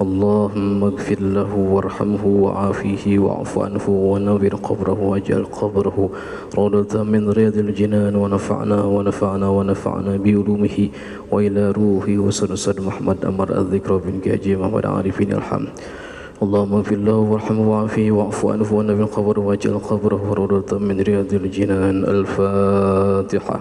اللهم اغفر له وارحمه وعافيه واعف عنه ونور قبره واجعل قبره روضة من رياض الجنان ونفعنا بعلومه وإلى روحه وسند محمد أمر الذكر بن كاجي محمد عارفين الحمد. اللهم اغفر له وارحمه وعافيه واعف عنه ونور قبره واجعل قبره روضة من رياض الجنان. الفاتحة.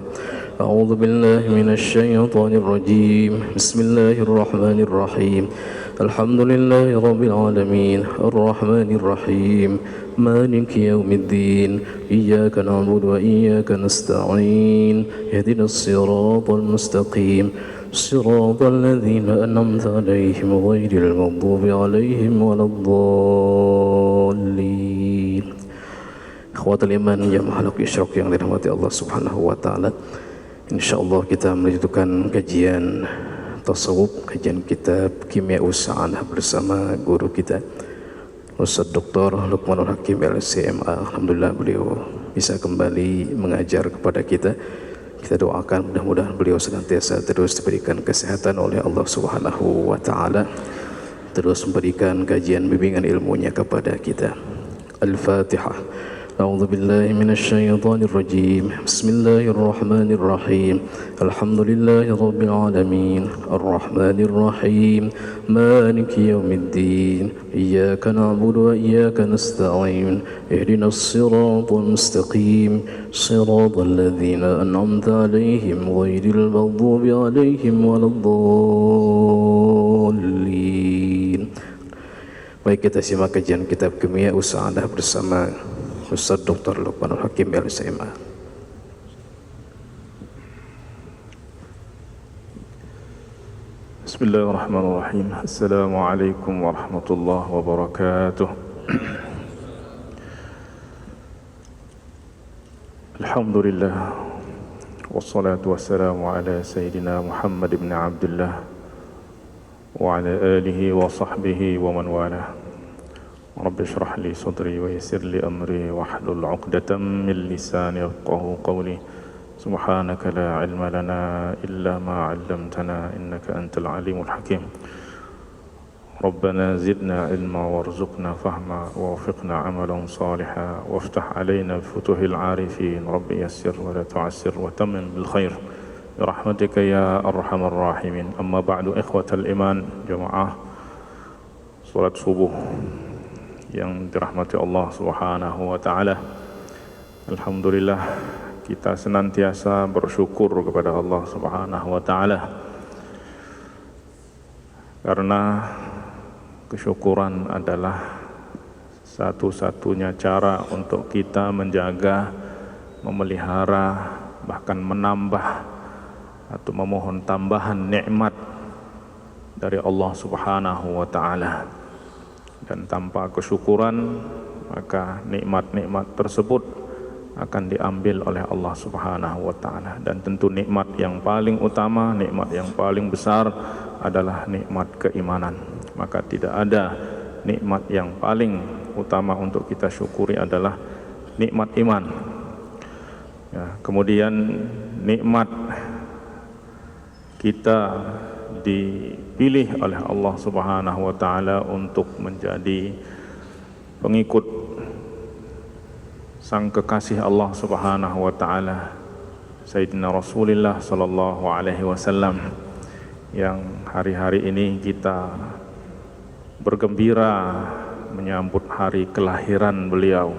أعوذ بالله من الشيطان الرجيم. بسم الله الرحمن الرحيم. الحمد لله رب العالمين الرحمن الرحيم مالك يوم الدين إياك نعبد وإياك نستعين اهدنا الصراط المستقيم صراط الذين أنعمت عليهم غير المغضوب عليهم ولا الضالين. Ikhwatul iman jamaah halaq isyraq yang dirahmati Allah Subhanahu wa taala. Insyaallah kita melanjutkan kajian tasawuf, kajian kitab Kimia'us Sa'adah bersama guru kita Ustaz Dr. Luqmanul Hakim LCMA. Alhamdulillah beliau bisa kembali mengajar kepada kita. Kita doakan mudah-mudahan beliau senantiasa terus diberikan kesehatan oleh Allah Subhanahu wa taala, terus memberikan kajian bimbingan ilmunya kepada kita. Al-Fatihah. أعوذ بالله من الشيطان الرجيم. بسم الله الرحمن الرحيم. الحمد لله رب العالمين الرحمن الرحيم مالك يوم الدين إياك نعبد وإياك نستعين اهدنا الصراط المستقيم صراط الذين أنعمت عليهم غير المغضوب عليهم ولا الضالين. Baik, kita simak kajian kitab Kimia'us Sa'adah bersama Ustaz Dr. Luqmanul Hakim LCMA. Bismillahirrahmanirrahim. Assalamualaikum warahmatullahi wabarakatuh. Alhamdulillah wassalatu wassalamu ala sayyidina Muhammad ibn Abdullah wa ala alihi wa sahbihi wa man walah. Rabbi shrah li sadri wa yassir li amri wahlul 'uqdatam min lisani yafqahu qawli. Subhanaka la 'ilma lana illa ma 'allamtana innaka antal alimul hakim. Rabbana zidna 'ilma warzuqna fahma wafiqna 'amalan salihan waftah 'alaina futuhil 'arifin. Rabbi yassir wa la tu'assir wa tammim bil khair bi rahmatika ya arhamar rahimin. Amma ba'du, ikhwatal iman jamaah salat subuh yang dirahmati Allah Subhanahu wa taala. Alhamdulillah kita senantiasa bersyukur kepada Allah Subhanahu wa taala, karena kesyukuran adalah satu-satunya cara untuk kita menjaga, memelihara, bahkan menambah atau memohon tambahan nikmat dari Allah Subhanahu wa taala. Dan tanpa kesyukuran maka nikmat-nikmat tersebut akan diambil oleh Allah Subhanahu wa taala. Dan tentu nikmat yang paling utama, nikmat yang paling besar adalah nikmat keimanan. Maka tidak ada nikmat yang paling utama untuk kita syukuri adalah nikmat iman. Ya, kemudian nikmat kita dipilih oleh Allah Subhanahu wa taala untuk menjadi pengikut sang kekasih Allah Subhanahu wa taala Sayyidina Rasulullah sallallahu alaihi wasallam, yang hari-hari ini kita bergembira menyambut hari kelahiran beliau.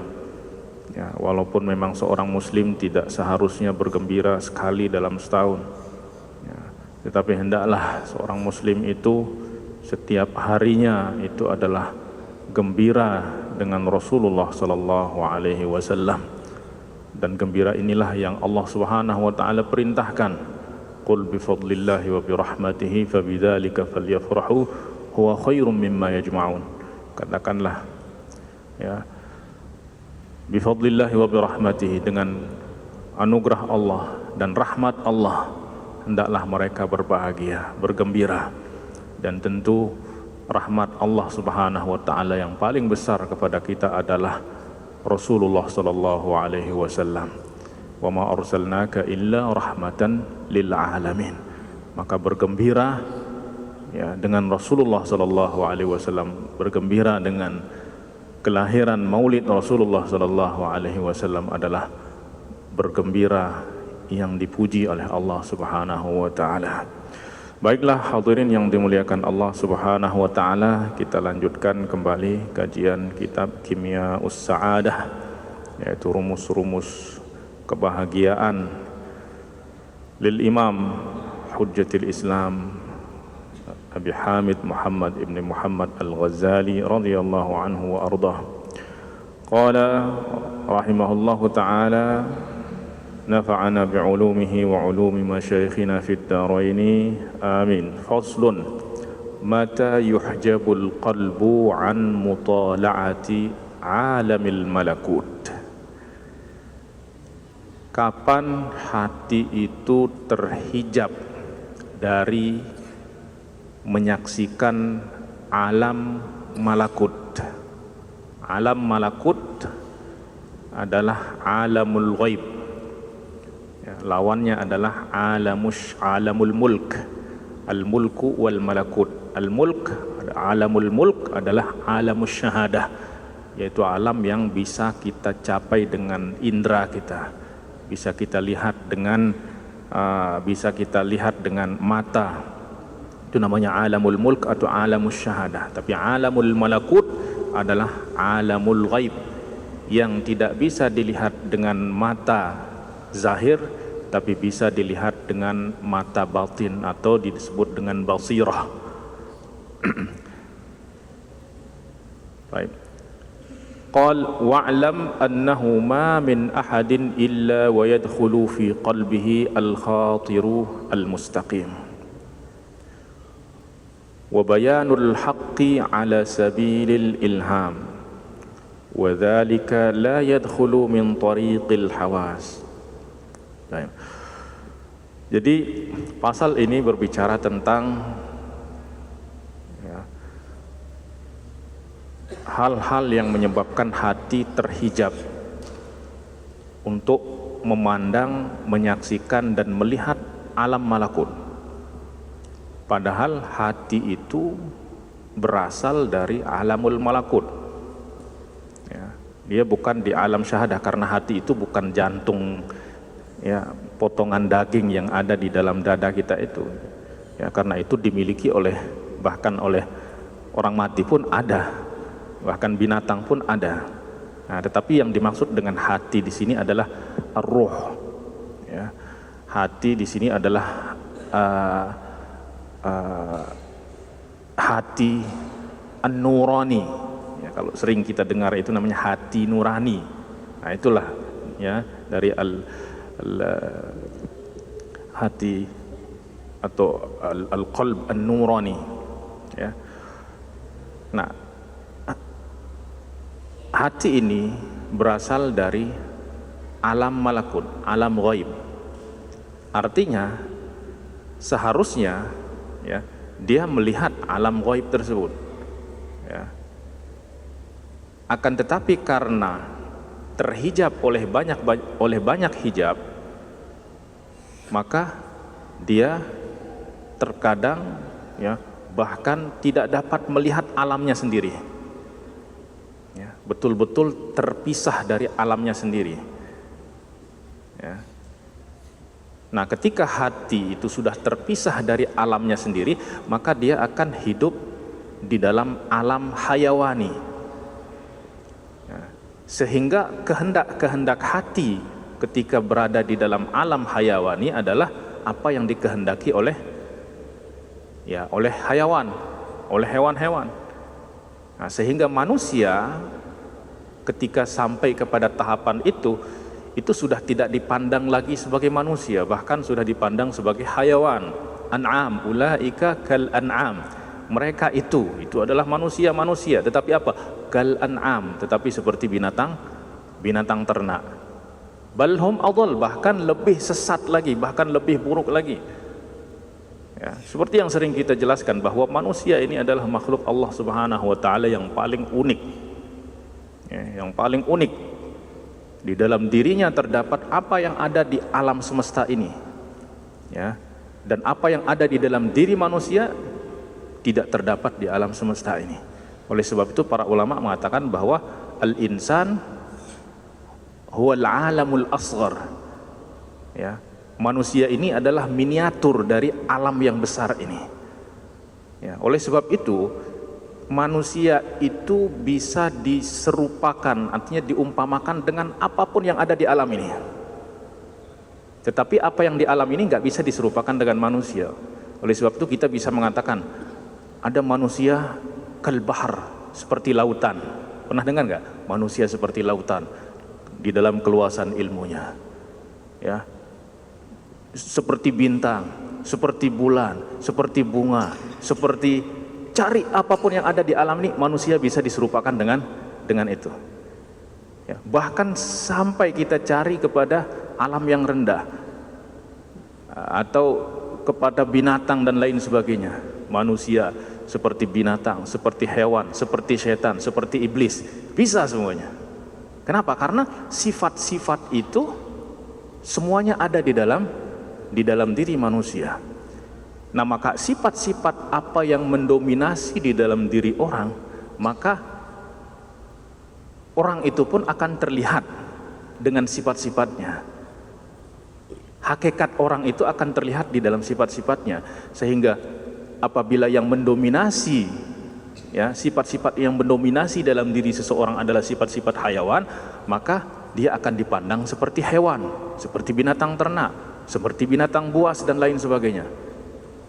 Ya, walaupun memang seorang muslim tidak seharusnya bergembira sekali dalam setahun, tetapi hendaklah seorang muslim itu setiap harinya itu adalah gembira dengan Rasulullah sallallahu alaihi wasallam. Dan gembira inilah yang Allah Subhanahu wa taala perintahkan. Qul bi fadlillahi wa bi rahmatihi fabidzalika falyafrahu huwa khairum mimma yajma'un. Katakanlah, ya, bi fadlillahi wa bi rahmatihi, dengan anugerah Allah dan rahmat Allah hendaklah mereka berbahagia, bergembira. Dan tentu rahmat Allah Subhanahu wa taala yang paling besar kepada kita adalah Rasulullah sallallahu alaihi wasallam. Wa ma arsalnaka illa rahmatan lil alamin. Maka bergembira ya dengan Rasulullah sallallahu alaihi wasallam, bergembira dengan kelahiran Maulid Rasulullah sallallahu alaihi wasallam adalah bergembira yang dipuji oleh Allah Subhanahu wa taala. Baiklah hadirin yang dimuliakan Allah Subhanahu wa taala, kita lanjutkan kembali kajian kitab Kimia Us-Sa'adah, yaitu rumus-rumus kebahagiaan lil Imam Hujjatul Islam Abi Hamid Muhammad ibn Muhammad Al-Ghazali radhiyallahu anhu wa ardah. Qala rahimahullahu ta'ala, nafa'ana bi'ulumihi wa ulumi masyayikhina fid daraini amin. Faslun, mata yuhjabul qalbu an mutala'ati alamil malakut. Kapan hati itu terhijab dari menyaksikan alam malakut. Alam malakut adalah alamul ghaib, ya, lawannya adalah alamul mulk. Al mulku wal malakut. Al mulk, alamul mulk adalah alamus syahadah, yaitu alam yang bisa kita capai dengan indera kita, bisa kita lihat dengan mata. Itu namanya alamul mulk atau alamus syahadah. Tapi alamul malakut adalah alamul ghaib yang tidak bisa dilihat dengan mata zahir, tapi bisa dilihat dengan mata batin atau disebut dengan basirah. Baik. Qal wa'lam annahu ma min ahadin illa wa yadkhulu fi qalbihi al-khatiru al-mustaqim. وبيان الحق على سبيل الإلهام وذلك لا يدخل من طريق الحواس. Jadi pasal ini berbicara tentang hal-hal yang menyebabkan hati terhijab untuk memandang, menyaksikan dan melihat alam malakut. Padahal hati itu berasal dari alamul malakut, ya, dia bukan di alam syahadah, karena hati itu bukan jantung, ya, potongan daging yang ada di dalam dada kita itu, ya, karena itu dimiliki bahkan oleh orang mati pun ada, bahkan binatang pun ada. Nah, tetapi yang dimaksud dengan hati di sini adalah ar-ruh, ya. Hati di sini adalah hati an-nurani, ya, kalau sering kita dengar itu namanya hati nurani. Nah, itulah, ya, dari hati atau al-qalb an-nurani, ya. Nah, hati ini berasal dari alam malakut, alam ghaib. Artinya seharusnya, ya, dia melihat alam ghaib tersebut, ya. Akan tetapi karena terhijab oleh banyak hijab, maka dia terkadang, ya, bahkan tidak dapat melihat alamnya sendiri, ya, betul-betul terpisah dari alamnya sendiri, ya. Nah, ketika hati itu sudah terpisah dari alamnya sendiri, maka dia akan hidup di dalam alam hayawani, ya. Sehingga kehendak hati ketika berada di dalam alam hayawani adalah apa yang dikehendaki oleh hayawan, oleh hewan-hewan. Nah, sehingga manusia ketika sampai kepada tahapan itu sudah tidak dipandang lagi sebagai manusia, bahkan sudah dipandang sebagai hayawan. An'am, ulaika kal an'am. Mereka itu adalah manusia, tetapi apa? Kal an'am, tetapi seperti binatang ternak. Balhum adall, bahkan lebih sesat lagi, bahkan lebih buruk lagi. Ya, seperti yang sering kita jelaskan bahwa manusia ini adalah makhluk Allah Subhanahu wa taala yang paling unik. Ya, yang paling unik. Di dalam dirinya terdapat apa yang ada di alam semesta ini, ya, dan apa yang ada di dalam diri manusia tidak terdapat di alam semesta ini. Oleh sebab itu para ulama mengatakan bahwa al-insan huwal alamul asghar. Ya, manusia ini adalah miniatur dari alam yang besar ini. Ya, oleh sebab itu manusia itu bisa diserupakan, artinya diumpamakan dengan apapun yang ada di alam ini. Tetapi apa yang di alam ini nggak bisa diserupakan dengan manusia. Oleh sebab itu kita bisa mengatakan ada manusia kalbahar, seperti lautan. Pernah dengar nggak? Manusia seperti lautan di dalam keluasan ilmunya. Ya, seperti bintang, seperti bulan, seperti bunga, seperti cari apapun yang ada di alam ini, manusia bisa diserupakan dengan itu. Ya, bahkan sampai kita cari kepada alam yang rendah atau kepada binatang dan lain sebagainya. Manusia seperti binatang, seperti hewan, seperti setan, seperti iblis, bisa semuanya. Kenapa? Karena sifat-sifat itu semuanya ada di dalam diri manusia. Nah, maka sifat-sifat apa yang mendominasi di dalam diri orang, maka orang itu pun akan terlihat dengan sifat-sifatnya. Hakikat orang itu akan terlihat di dalam sifat-sifatnya, sehingga apabila yang mendominasi, ya, sifat-sifat yang mendominasi dalam diri seseorang adalah sifat-sifat hayawan, maka dia akan dipandang seperti hewan, seperti binatang ternak, seperti binatang buas dan lain sebagainya.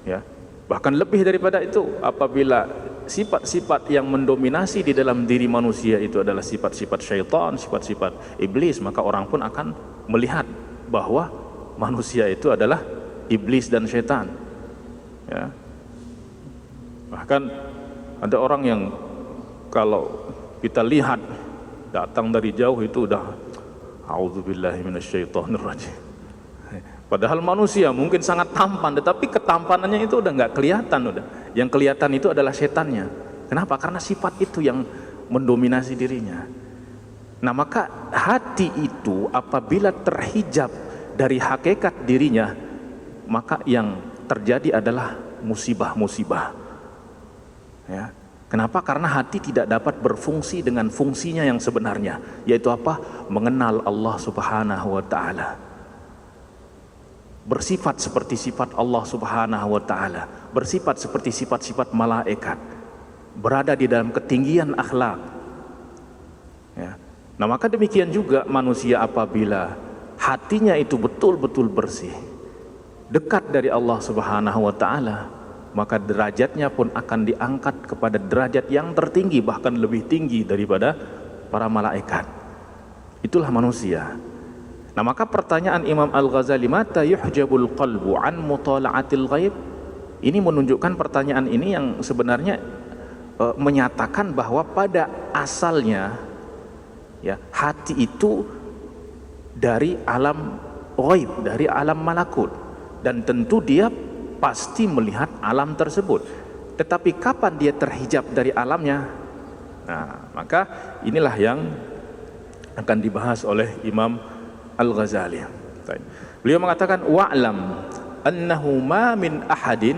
Ya, bahkan lebih daripada itu, apabila sifat-sifat yang mendominasi di dalam diri manusia itu adalah sifat-sifat syaitan, sifat-sifat iblis, maka orang pun akan melihat bahwa manusia itu adalah iblis dan syaitan. Ya. Bahkan ada orang yang kalau kita lihat datang dari jauh itu udah a'udzubillahi minasyaitonirrajim. Padahal manusia mungkin sangat tampan, tetapi ketampanannya itu udah nggak kelihatan, udah. Yang kelihatan itu adalah setannya. Kenapa? Karena sifat itu yang mendominasi dirinya. Nah, maka hati itu apabila terhijab dari hakikat dirinya, maka yang terjadi adalah musibah-musibah. Ya. Kenapa? Karena hati tidak dapat berfungsi dengan fungsinya yang sebenarnya, yaitu apa? Mengenal Allah Subhanahu wa taala. Bersifat seperti sifat Allah Subhanahu wa taala, bersifat seperti sifat-sifat malaikat, berada di dalam ketinggian akhlak. Ya. Nah, maka demikian juga manusia apabila hatinya itu betul-betul bersih, dekat dari Allah Subhanahu wa taala, maka derajatnya pun akan diangkat kepada derajat yang tertinggi, bahkan lebih tinggi daripada para malaikat. Itulah manusia. Nah, maka pertanyaan Imam Al-Ghazali, mata yuhjabul qalbu an mutala'atil ghaib, ini menunjukkan pertanyaan ini yang sebenarnya menyatakan bahwa pada asalnya, ya, hati itu dari alam ghaib, dari alam malakut, dan tentu dia pasti melihat alam tersebut. Tetapi kapan dia terhijab dari alamnya? Nah, maka inilah yang akan dibahas oleh Imam Al-Ghazali. Beliau mengatakan, wa'lam annahu ma min ahadin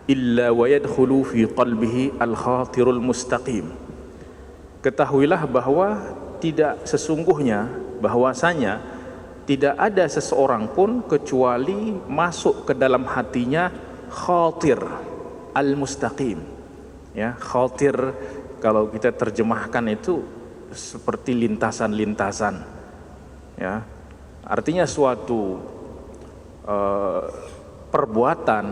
illa wa yadkhulu fi qalbihi al-khatirul mustaqim. Ketahuilah bahwa tidak sesungguhnya, bahwasanya tidak ada seseorang pun kecuali masuk ke dalam hatinya khatir al-mustaqim. Ya, khatir kalau kita terjemahkan itu seperti lintasan-lintasan. Ya, artinya suatu perbuatan,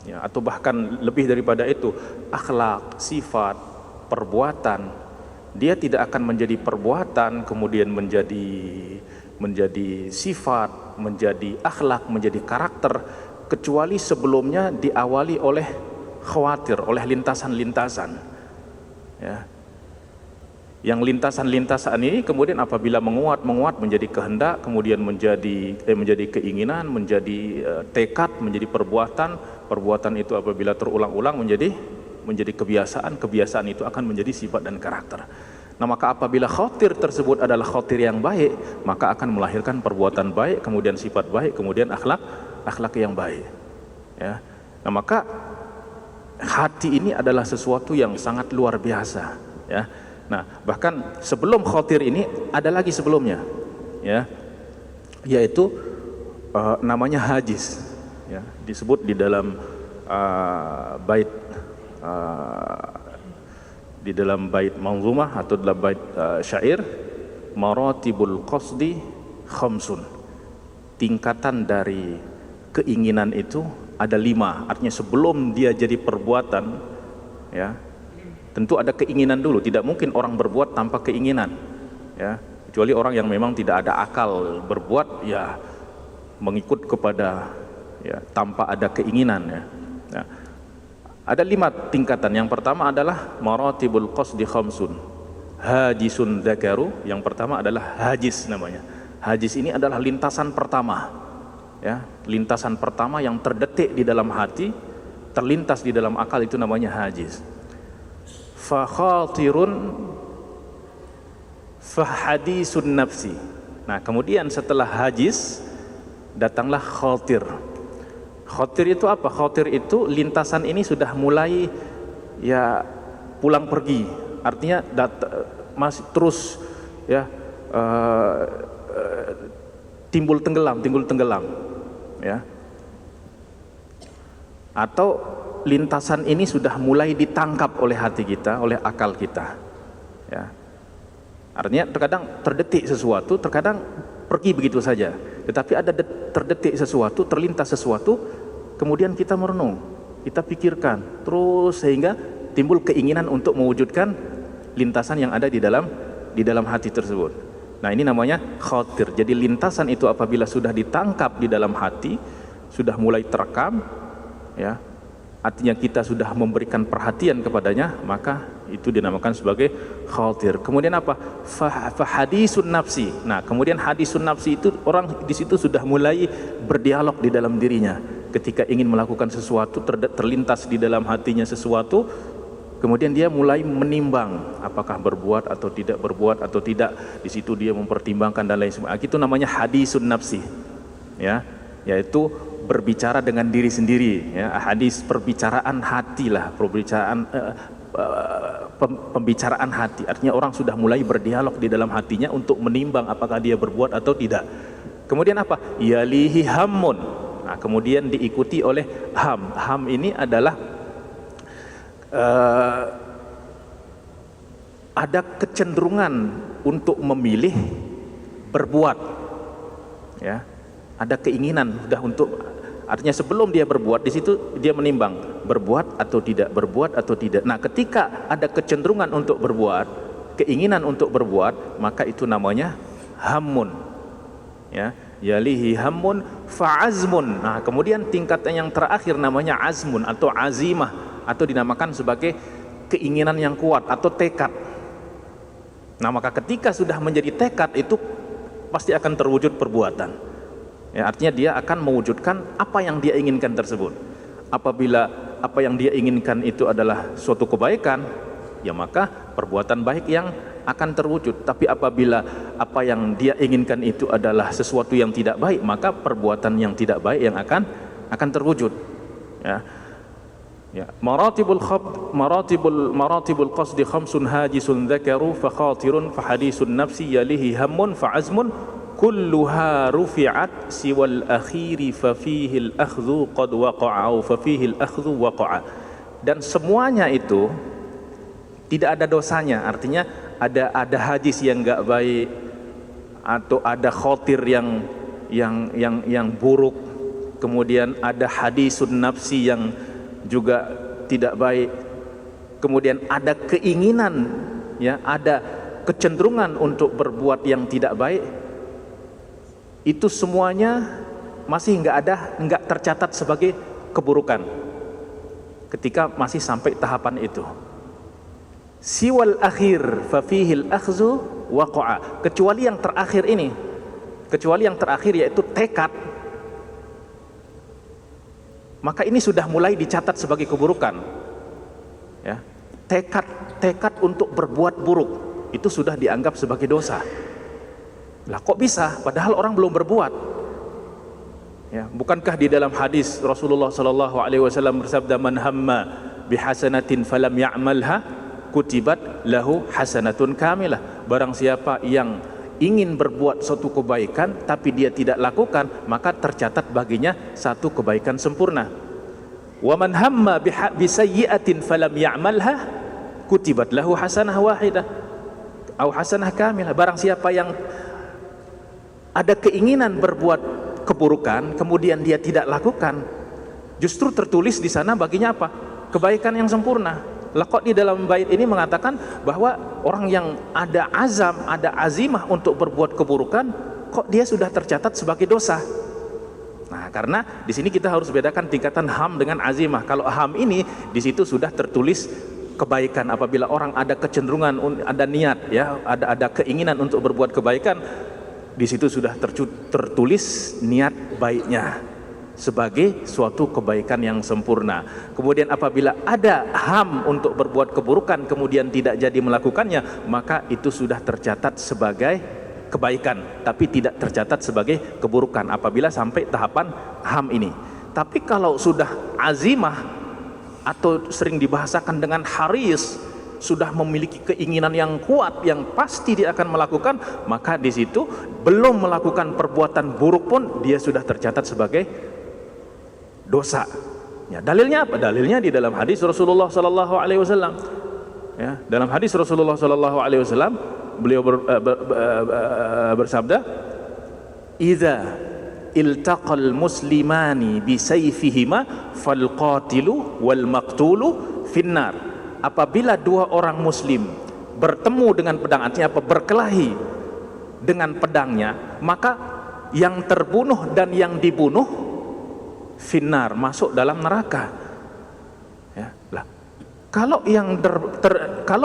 ya, atau bahkan lebih daripada itu, akhlak, sifat, perbuatan, dia tidak akan menjadi perbuatan kemudian menjadi sifat, menjadi akhlak, menjadi karakter, kecuali sebelumnya diawali oleh khawatir, oleh lintasan-lintasan. Ya. Yang lintasan-lintasan ini kemudian apabila menguat menjadi kehendak, kemudian menjadi keinginan, menjadi tekad, menjadi perbuatan itu apabila terulang-ulang menjadi kebiasaan itu akan menjadi sifat dan karakter. Nah, maka apabila khatir tersebut adalah khatir yang baik, maka akan melahirkan perbuatan baik, kemudian sifat baik, kemudian akhlak yang baik. Ya. Nah, maka hati ini adalah sesuatu yang sangat luar biasa, ya. Nah, bahkan sebelum khatir ini ada lagi sebelumnya, ya, yaitu namanya hajis, ya, disebut di dalam bait di dalam bait manzumah atau dalam bait syair, maratibul qasdi khamsun, tingkatan dari keinginan itu ada 5. Artinya sebelum dia jadi perbuatan, ya, tentu ada keinginan dulu. Tidak mungkin orang berbuat tanpa keinginan, ya, kecuali orang yang memang tidak ada akal berbuat, ya, mengikut kepada, ya, tanpa ada keinginan, ya. Nah, ada 5 tingkatan. Yang pertama adalah maratibul qasdi khamsun, hajisun dzakaru. Yang pertama adalah hajis namanya. Hajis ini adalah lintasan pertama, ya, lintasan pertama yang terdetik di dalam hati, terlintas di dalam akal, itu namanya hajis. Fa khatirun fa hadisun nafsi. Nah, kemudian setelah hajis datanglah khatir. Khatir itu apa? Khatir itu lintasan ini sudah mulai, ya, pulang pergi. Artinya masih terus, ya, timbul tenggelam, ya. Atau lintasan ini sudah mulai ditangkap oleh hati kita, oleh akal kita, ya. Artinya terkadang terdetik sesuatu, terkadang pergi begitu saja. Tetapi ada terdetik sesuatu, terlintas sesuatu, kemudian kita merenung, kita pikirkan terus sehingga timbul keinginan untuk mewujudkan lintasan yang ada di dalam hati tersebut. Nah, ini namanya khatir. Jadi lintasan itu apabila sudah ditangkap di dalam hati, sudah mulai terekam, ya, artinya kita sudah memberikan perhatian kepadanya, maka itu dinamakan sebagai khatir. Kemudian apa? Hadisun nafsi. Nah, kemudian hadisun nafsi itu orang di situ sudah mulai berdialog di dalam dirinya. Ketika ingin melakukan sesuatu, terlintas di dalam hatinya sesuatu, kemudian dia mulai menimbang apakah berbuat atau tidak berbuat atau tidak. Di situ dia mempertimbangkan dan lain sebagainya. Itu namanya hadisun nafsi, ya, yaitu berbicara dengan diri sendiri, ya. Hadis perbicaraan hati lah, pembicaraan hati. Artinya orang sudah mulai berdialog di dalam hatinya untuk menimbang apakah dia berbuat atau tidak. Kemudian apa? Yalihi hammun. Nah, kemudian diikuti oleh ham. Ham ini adalah ada kecenderungan untuk memilih berbuat, ya, ada keinginan sudah untuk, artinya sebelum dia berbuat, di situ dia menimbang berbuat atau tidak, berbuat atau tidak. Nah, ketika ada kecenderungan untuk berbuat, keinginan untuk berbuat, maka itu namanya hammun, ya, yalihi hammun fa'azmun. Nah, kemudian tingkatan yang terakhir namanya azmun atau azimah, atau dinamakan sebagai keinginan yang kuat atau tekad. Nah, maka ketika sudah menjadi tekad, itu pasti akan terwujud perbuatan, ya, artinya dia akan mewujudkan apa yang dia inginkan tersebut. Apabila apa yang dia inginkan itu adalah suatu kebaikan, ya maka perbuatan baik yang akan terwujud. Tapi apabila apa yang dia inginkan itu adalah sesuatu yang tidak baik, maka perbuatan yang tidak baik yang akan terwujud, ya. Ya, maratibul qasdi khamsun hajisun dzakaru fa khatirun fa hadisun nafsi yalihi hammun fa azmun kulluha rufi'at siwal akhiri fa fihi al-akhdhu qad waqa'a fa fihi al-akhdhu waqa'a. Dan semuanya itu tidak ada dosanya, artinya ada hadis yang enggak baik atau ada khatir yang buruk, kemudian ada hadisun nafsi yang juga tidak baik, kemudian ada keinginan, ya, ada kecenderungan untuk berbuat yang tidak baik. Itu semuanya masih enggak tercatat sebagai keburukan ketika masih sampai tahapan itu. Siwal akhir fa fihi al-akhdhu waqa'a, kecuali yang terakhir ini, kecuali yang terakhir yaitu tekad, maka ini sudah mulai dicatat sebagai keburukan, ya. Tekad untuk berbuat buruk itu sudah dianggap sebagai dosa. Lah, kok bisa padahal orang belum berbuat, ya. Bukankah di dalam hadis Rasulullah sallallahu alaihi wasallam bersabda, man hamma bihasanatin falam ya'malha kutibat lahu hasanatun kamilah. Barang siapa yang ingin berbuat suatu kebaikan tapi dia tidak lakukan, maka tercatat baginya satu kebaikan sempurna. Wa man hamma bisayyi'atin falam ya'malha kutibat lahu hasanah wahidah atau hasanah kamilah. Barang siapa yang ada keinginan berbuat keburukan kemudian dia tidak lakukan, justru tertulis di sana baginya apa? Kebaikan yang sempurna. Laqad di dalam bait ini mengatakan bahwa orang yang ada azam, ada azimah untuk berbuat keburukan, kok dia sudah tercatat sebagai dosa. Nah, karena di sini kita harus bedakan tingkatan ham dengan azimah. Kalau ham ini di situ sudah tertulis kebaikan. Apabila orang ada kecenderungan, ada niat, ya, ada keinginan untuk berbuat kebaikan, di situ sudah tertulis niat baiknya sebagai suatu kebaikan yang sempurna. Kemudian apabila ada ham untuk berbuat keburukan kemudian tidak jadi melakukannya, maka itu sudah tercatat sebagai kebaikan tapi tidak tercatat sebagai keburukan apabila sampai tahapan ham ini. Tapi kalau sudah azimah atau sering dibahasakan dengan haris, sudah memiliki keinginan yang kuat yang pasti dia akan melakukan, maka di situ belum melakukan perbuatan buruk pun dia sudah tercatat sebagai dosa. Ya, dalilnya apa? Dalilnya di dalam hadis Rasulullah sallallahu alaihi wasallam. Ya, dalam hadis Rasulullah sallallahu alaihi wasallam beliau bersabda, "Idza iltaqal muslimani bi sayfihima fal qatilu wal maqtulu finnar." Apabila dua orang muslim bertemu dengan pedang, artinya apa? Berkelahi dengan pedangnya, maka yang terbunuh dan yang dibunuh finnar, masuk dalam neraka. Ya, lah. Kalau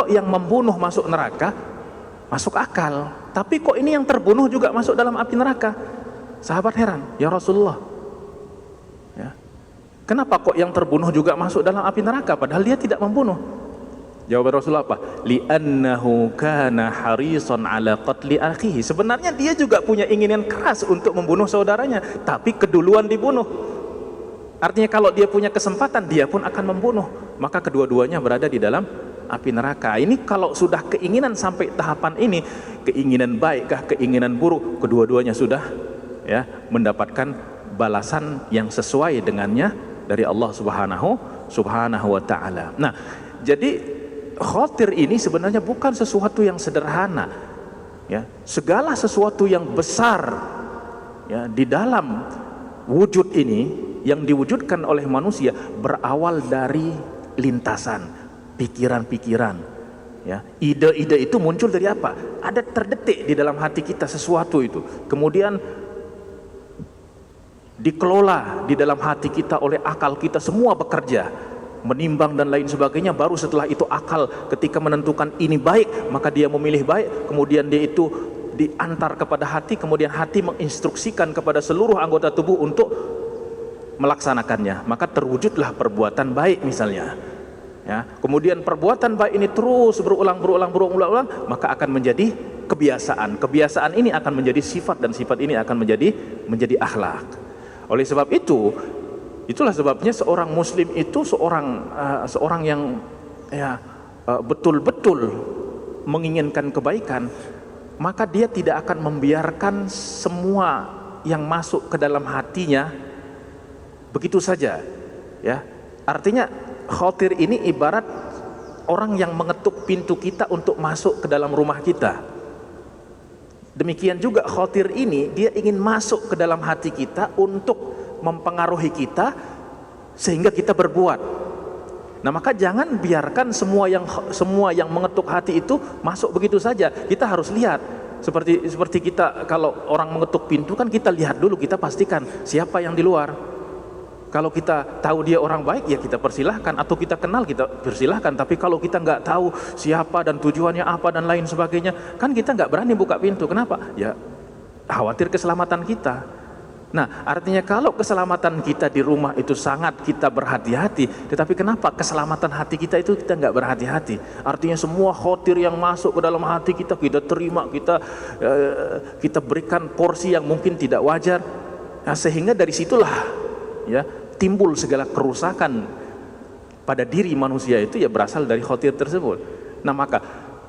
yang membunuh masuk neraka, masuk akal. Tapi kok ini yang terbunuh juga masuk dalam api neraka? Sahabat heran, ya Rasulullah. Ya. Kenapa kok yang terbunuh juga masuk dalam api neraka padahal dia tidak membunuh? Jawaban Rasulullah apa? Li'annahu kana harisan ala qatli akhihi. Sebenarnya dia juga punya keinginan keras untuk membunuh saudaranya, tapi keduluan dibunuh. Artinya kalau dia punya kesempatan, dia pun akan membunuh. Maka kedua-duanya berada di dalam api neraka. Ini kalau sudah keinginan sampai tahapan ini, keinginan baikkah, keinginan buruk, kedua-duanya sudah ya mendapatkan balasan yang sesuai dengannya dari Allah Subhanahu wa taala. Nah, jadi khatir ini sebenarnya bukan sesuatu yang sederhana. Ya, segala sesuatu yang besar ya di dalam wujud ini yang diwujudkan oleh manusia berawal dari lintasan pikiran-pikiran, ya. Ide-ide itu muncul dari apa? Ada terdetik di dalam hati kita sesuatu itu, kemudian dikelola di dalam hati kita oleh akal kita, semua bekerja menimbang dan lain sebagainya. Baru setelah itu akal ketika menentukan ini baik, maka dia memilih baik, kemudian dia itu diantar kepada hati, kemudian hati menginstruksikan kepada seluruh anggota tubuh untuk melaksanakannya, maka terwujudlah perbuatan baik misalnya. Ya, kemudian perbuatan baik ini terus berulang, maka akan menjadi kebiasaan. Kebiasaan ini akan menjadi sifat dan sifat ini akan menjadi akhlak. Oleh sebab itu, itulah sebabnya seorang muslim itu seorang yang ya betul-betul menginginkan kebaikan, maka dia tidak akan membiarkan semua yang masuk ke dalam hatinya begitu saja, ya. Artinya khatir ini ibarat orang yang mengetuk pintu kita untuk masuk ke dalam rumah kita. Demikian juga khatir ini dia ingin masuk ke dalam hati kita untuk mempengaruhi kita sehingga kita berbuat. Nah, maka jangan biarkan semua yang mengetuk hati itu masuk begitu saja. Kita harus lihat. Seperti kita kalau orang mengetuk pintu kan kita lihat dulu, kita pastikan siapa yang di luar. Kalau kita tahu dia orang baik, ya kita persilahkan, atau kita kenal kita persilahkan. Tapi kalau kita nggak tahu siapa dan tujuannya apa dan lain sebagainya, kan kita nggak berani buka pintu. Kenapa? Ya khawatir keselamatan kita. Nah, artinya kalau keselamatan kita di rumah itu sangat kita berhati-hati, tetapi kenapa keselamatan hati kita itu kita nggak berhati-hati? Artinya semua khatir yang masuk ke dalam hati kita terima, kita berikan porsi yang mungkin tidak wajar. Nah, sehingga dari situlah ya timbul segala kerusakan pada diri manusia itu ya berasal dari khotir tersebut. Nah maka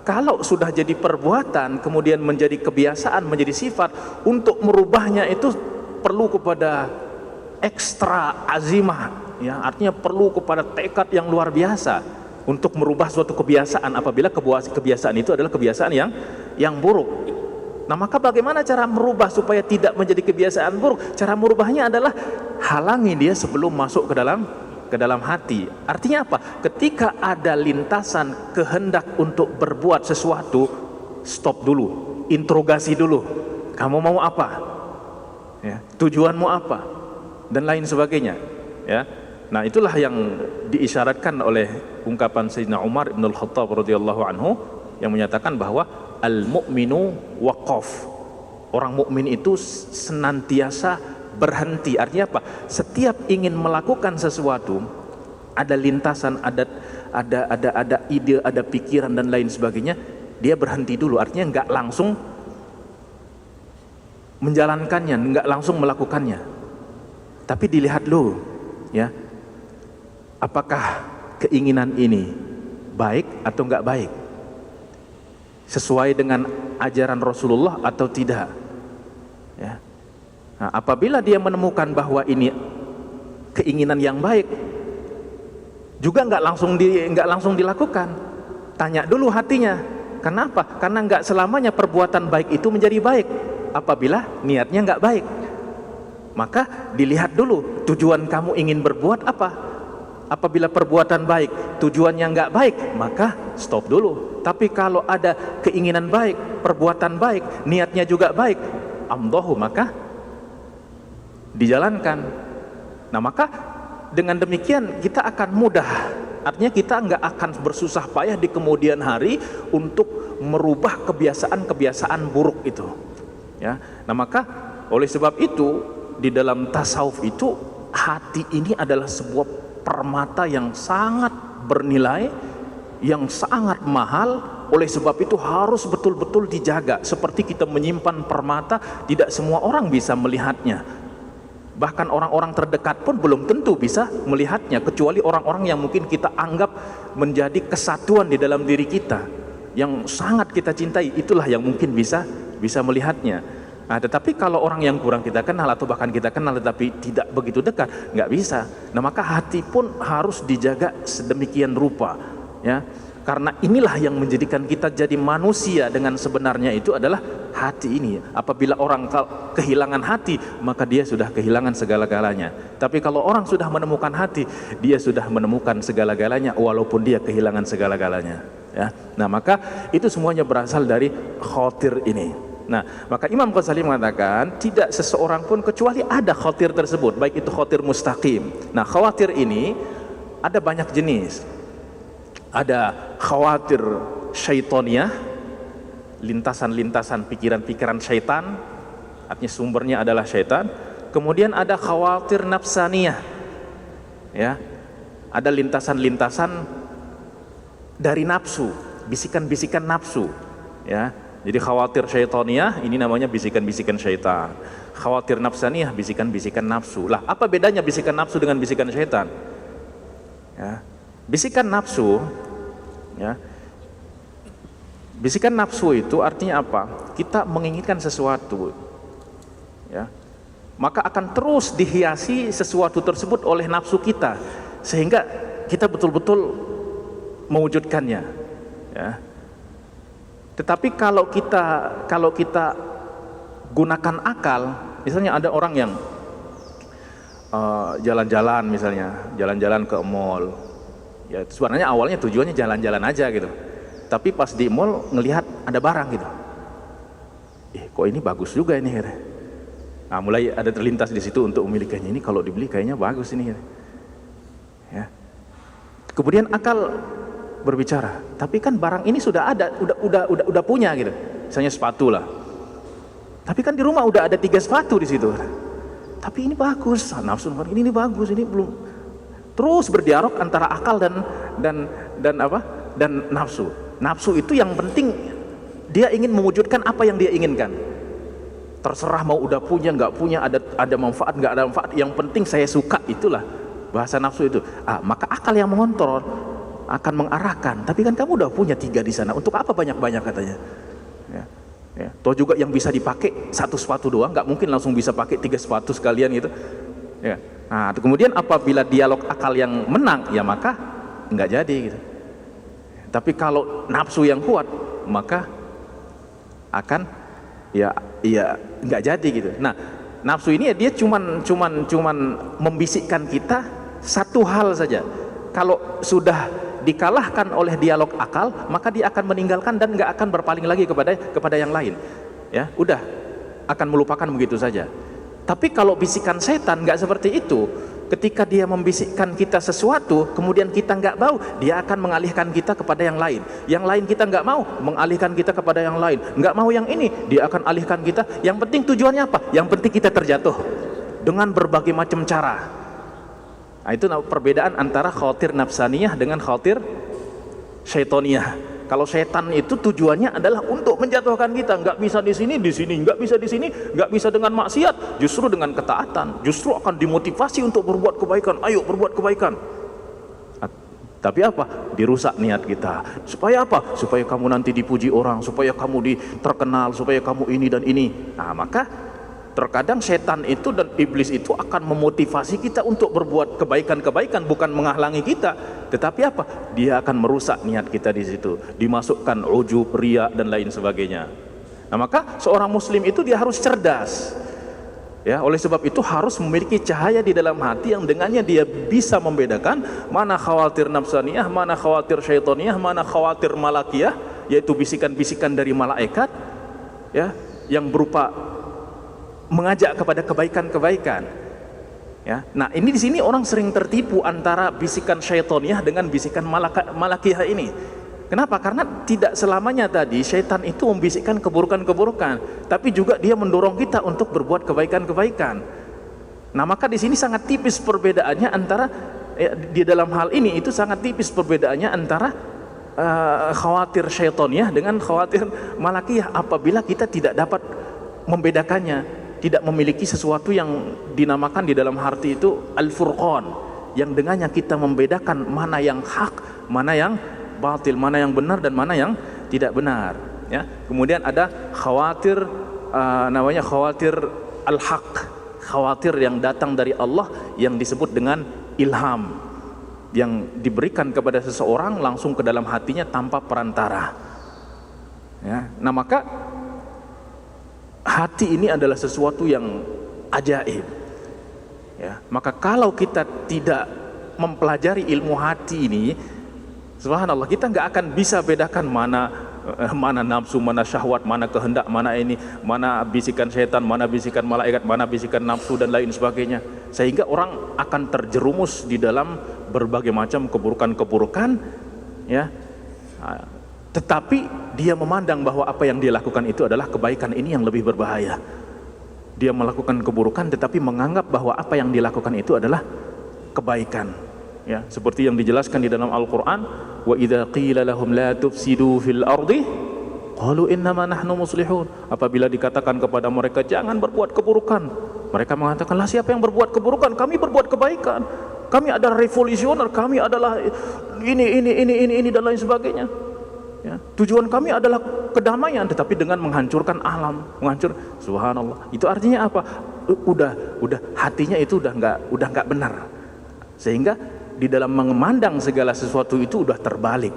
kalau sudah jadi perbuatan kemudian menjadi kebiasaan, menjadi sifat, untuk merubahnya itu perlu kepada ekstra azimah, ya, artinya perlu kepada tekad yang luar biasa untuk merubah suatu kebiasaan apabila kebiasaan itu adalah kebiasaan yang buruk. Nah maka bagaimana cara merubah supaya tidak menjadi kebiasaan buruk? Cara merubahnya adalah halangi dia sebelum masuk ke dalam hati. Artinya apa? Ketika ada lintasan kehendak untuk berbuat sesuatu, stop dulu, interogasi dulu. Kamu mau apa? Ya, tujuanmu apa? Dan lain sebagainya. Ya. Nah, itulah yang diisyaratkan oleh ungkapan Sayyidina Umar bin Al-Khattab radhiyallahu anhu yang menyatakan bahwa al-mu'minu waqaf. Orang mukmin itu senantiasa berhenti. Artinya apa? Setiap ingin melakukan sesuatu, ada lintasan, ada ide, ada pikiran dan lain sebagainya, dia berhenti dulu. Artinya enggak langsung menjalankannya, enggak langsung melakukannya. Tapi dilihat dulu, ya. Apakah keinginan ini baik atau enggak baik? Sesuai dengan ajaran Rasulullah atau tidak? Ya. Nah, apabila dia menemukan bahwa ini keinginan yang baik, juga enggak langsung dilakukan. Tanya dulu hatinya. Kenapa? Karena enggak selamanya perbuatan baik itu menjadi baik apabila niatnya enggak baik. Maka dilihat dulu tujuan kamu ingin berbuat apa. Apabila perbuatan baik tujuannya enggak baik, maka stop dulu. Tapi kalau ada keinginan baik, perbuatan baik, niatnya juga baik, amdahu, maka dijalankan. Nah maka dengan demikian kita akan mudah, artinya kita enggak akan bersusah payah di kemudian hari untuk merubah kebiasaan-kebiasaan buruk itu, ya. Nah maka oleh sebab itu di dalam tasawuf itu hati ini adalah sebuah permata yang sangat bernilai, yang sangat mahal. Oleh sebab itu harus betul-betul dijaga. Seperti kita menyimpan permata, tidak semua orang bisa melihatnya. Bahkan orang-orang terdekat pun belum tentu bisa melihatnya, kecuali orang-orang yang mungkin kita anggap menjadi kesatuan di dalam diri kita, yang sangat kita cintai, itulah yang mungkin bisa melihatnya. Nah, tetapi kalau orang yang kurang kita kenal atau bahkan kita kenal tetapi tidak begitu dekat, nggak bisa. Nah maka hati pun harus dijaga sedemikian rupa, ya. Karena inilah yang menjadikan kita jadi manusia dengan sebenarnya itu adalah hati ini. Apabila orang kehilangan hati, maka dia sudah kehilangan segala-galanya. Tapi kalau orang sudah menemukan hati, dia sudah menemukan segala-galanya walaupun dia kehilangan segala-galanya, ya. Nah maka itu semuanya berasal dari khotir ini. Nah, maka Imam Ghazali mengatakan tidak seseorang pun kecuali ada khawatir tersebut, baik itu khawatir mustaqim. Nah, khawatir ini ada banyak jenis. Ada khawatir syaitoniyah, lintasan-lintasan pikiran-pikiran syaitan, artinya sumbernya adalah syaitan. Kemudian ada khawatir nafsaniyah, ya, ada lintasan-lintasan dari nafsu, bisikan-bisikan nafsu, ya. Jadi khawatir syaitaniyah ini namanya bisikan-bisikan syaitan. Khawatir nafsaniyah, bisikan-bisikan nafsu. Lah, apa bedanya bisikan nafsu dengan bisikan syaitan? Ya. Bisikan nafsu, ya. Bisikan nafsu itu artinya apa? Kita menginginkan sesuatu, ya. Maka akan terus dihiasi sesuatu tersebut oleh nafsu kita sehingga kita betul-betul mewujudkannya, ya. Tetapi kalau kita gunakan akal, misalnya ada orang yang jalan-jalan, misalnya jalan-jalan ke mall, ya sebenarnya awalnya tujuannya jalan-jalan aja gitu, tapi pas di mall ngelihat ada barang gitu, kok ini bagus juga ini, nah mulai ada terlintas di situ untuk memilikinya, ini kalau dibeli kayaknya bagus ini, ya. Kemudian akal berbicara, tapi kan barang ini sudah ada, udah punya gitu. Misalnya sepatu lah. Tapi kan di rumah udah ada 3 sepatu di situ. Tapi ini bagus, nafsu ini bagus, ini belum. Terus berdialog antara akal dan nafsu. Nafsu itu yang penting dia ingin mewujudkan apa yang dia inginkan. Terserah mau udah punya, nggak punya, ada manfaat, nggak ada manfaat. Yang penting saya suka, itulah bahasa nafsu itu. Maka akal yang mengontrol akan mengarahkan. Tapi kan kamu udah punya 3 di sana. Untuk apa banyak-banyak katanya? Ya. Toh juga yang bisa dipakai 1 sepatu doang, nggak mungkin langsung bisa pakai 3 sepatu sekalian gitu. Ya. Nah, kemudian apabila dialog akal yang menang, ya maka nggak jadi gitu. Tapi kalau nafsu yang kuat, maka akan ya nggak jadi gitu. Nah, nafsu ini ya dia cuman membisikkan kita satu hal saja. Kalau sudah dikalahkan oleh dialog akal, maka dia akan meninggalkan dan nggak akan berpaling lagi kepada yang lain. Ya, udah akan melupakan begitu saja. Tapi kalau bisikan setan nggak seperti itu. Ketika dia membisikkan kita sesuatu, kemudian kita nggak mau, dia akan mengalihkan kita kepada yang lain. Yang lain kita nggak mau, mengalihkan kita kepada yang lain. Nggak mau yang ini, dia akan alihkan kita. Yang penting tujuannya apa? Yang penting kita terjatuh dengan berbagai macam cara. Nah, itu perbedaan antara khawatir nafsaniyah dengan khawatir syaitoniyah. Kalau setan itu tujuannya adalah untuk menjatuhkan kita, nggak bisa di sini, nggak bisa di sini, nggak bisa dengan maksiat, justru dengan ketaatan, justru akan dimotivasi untuk berbuat kebaikan. Ayo berbuat kebaikan. Tapi apa? Dirusak niat kita. Supaya apa? Supaya kamu nanti dipuji orang, supaya kamu terkenal, supaya kamu ini dan ini. Nah, maka terkadang setan itu dan iblis itu akan memotivasi kita untuk berbuat kebaikan-kebaikan, bukan menghalangi kita, tetapi apa? Dia akan merusak niat kita di situ, dimasukkan ujub, riya dan lain sebagainya. Nah, maka seorang muslim itu dia harus cerdas. Ya, oleh sebab itu harus memiliki cahaya di dalam hati yang dengannya dia bisa membedakan mana khawatir nafsaniyah, mana khawatir syaitoniyah, mana khawatir malakiyah, yaitu bisikan-bisikan dari malaikat, ya, yang berupa mengajak kepada kebaikan-kebaikan. Ya. Nah, ini di sini orang sering tertipu antara bisikan syaitoniyah dengan bisikan malakiyah ini. Kenapa? Karena tidak selamanya tadi syaitan itu membisikkan keburukan-keburukan, tapi juga dia mendorong kita untuk berbuat kebaikan-kebaikan. Nah, maka di sini sangat tipis perbedaannya antara di dalam hal ini itu sangat tipis perbedaannya antara khawatir syaitoniyah dengan khawatir malakiyah apabila kita tidak dapat membedakannya. Tidak memiliki sesuatu yang dinamakan di dalam hati itu al-furqan, yang dengannya kita membedakan mana yang hak, mana yang batil, mana yang benar dan mana yang tidak benar. Ya. Kemudian ada khawatir, namanya khawatir al-haq, khawatir yang datang dari Allah yang disebut dengan ilham, yang diberikan kepada seseorang langsung ke dalam hatinya tanpa perantara. Ya. Nah, maka hati ini adalah sesuatu yang ajaib. Ya, maka kalau kita tidak mempelajari ilmu hati ini, subhanallah, kita nggak akan bisa bedakan mana nafsu, mana syahwat, mana kehendak, mana ini, mana bisikan setan, mana bisikan malaikat, mana bisikan nafsu dan lain sebagainya. Sehingga orang akan terjerumus di dalam berbagai macam keburukan-keburukan, ya. Tetapi dia memandang bahwa apa yang dia lakukan itu adalah kebaikan, ini yang lebih berbahaya. Dia melakukan keburukan tetapi menganggap bahwa apa yang dilakukan itu adalah kebaikan. Ya, seperti yang dijelaskan di dalam Al-Qur'an, wa idza qila lahum la tufsidu fil ardi qalu innama nahnu muslihun. Apabila dikatakan kepada mereka jangan berbuat keburukan, mereka mengatakan, lah siapa yang berbuat keburukan? Kami berbuat kebaikan. Kami adalah revolusioner, kami adalah ini dan lain sebagainya. Ya, tujuan kami adalah kedamaian, tetapi dengan menghancurkan alam, subhanallah. Itu artinya apa? Udah hatinya itu udah nggak benar. Sehingga di dalam memandang segala sesuatu itu udah terbalik.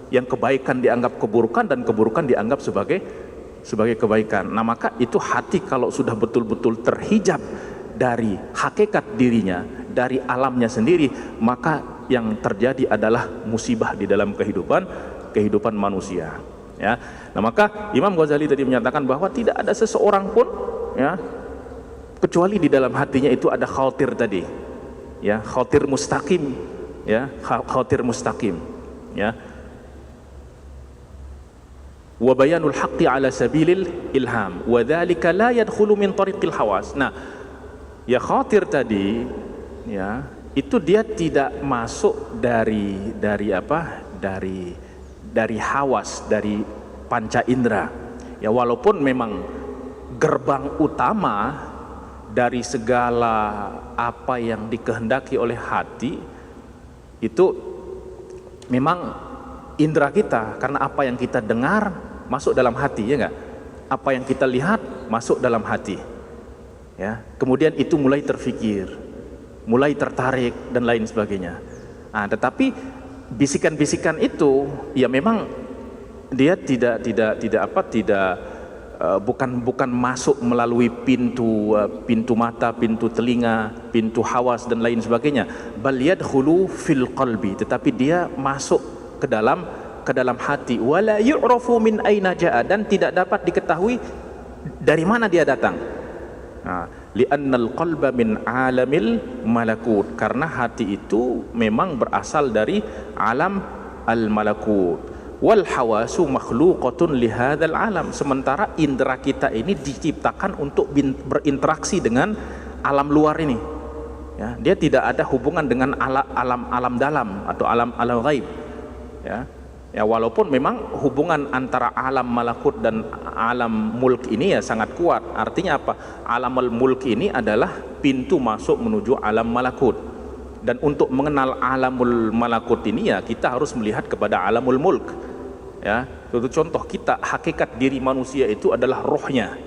Yang kebaikan dianggap keburukan dan keburukan dianggap sebagai kebaikan. Nah, maka itu hati kalau sudah betul-betul terhijab dari hakikat dirinya, dari alamnya sendiri, maka yang terjadi adalah musibah di dalam kehidupan manusia. Ya. Nah, maka Imam Ghazali tadi menyatakan bahwa tidak ada seseorang pun, ya, kecuali di dalam hatinya itu ada khawatir tadi, ya, khawatir mustaqim, ya, khawatir mustaqim, ya. Wa bayanul haqqi ala sabilil ilham wa dzalika la yadkhulu min tariqil hawas. Nah, ya, khawatir tadi, ya, itu dia tidak masuk dari apa? Dari hawas, dari panca indera. Ya, walaupun memang gerbang utama dari segala apa yang dikehendaki oleh hati itu memang indera kita, karena apa yang kita dengar masuk dalam hati, ya enggak? Apa yang kita lihat masuk dalam hati. Ya, kemudian itu mulai terfikir, mulai tertarik dan lain sebagainya. Nah, tetapi bisikan-bisikan itu ya memang dia bukan masuk melalui pintu mata, pintu telinga, pintu hawas dan lain sebagainya. Bal yadkhulu fil qalbi, tetapi dia masuk ke dalam hati. Wala yu'rafu min aina ja'a, dan tidak dapat diketahui dari mana dia datang. Nah, li'annal qalba min alamil malakut, karena hati itu memang berasal dari alam al malakut. Wal hawasu makhluqatun li hadzal alam, sementara indera kita ini diciptakan untuk berinteraksi dengan alam luar ini. Ya, dia tidak ada hubungan dengan alam dalam atau alam ghaib. Ya, walaupun memang hubungan antara alam malakut dan alam mulk ini ya sangat kuat. Artinya apa? Alam mulk ini adalah pintu masuk menuju alam malakut. Dan untuk mengenal alamul malakut ini ya kita harus melihat kepada alamul mulk. Ya, itu contoh kita, hakikat diri manusia itu adalah rohnya.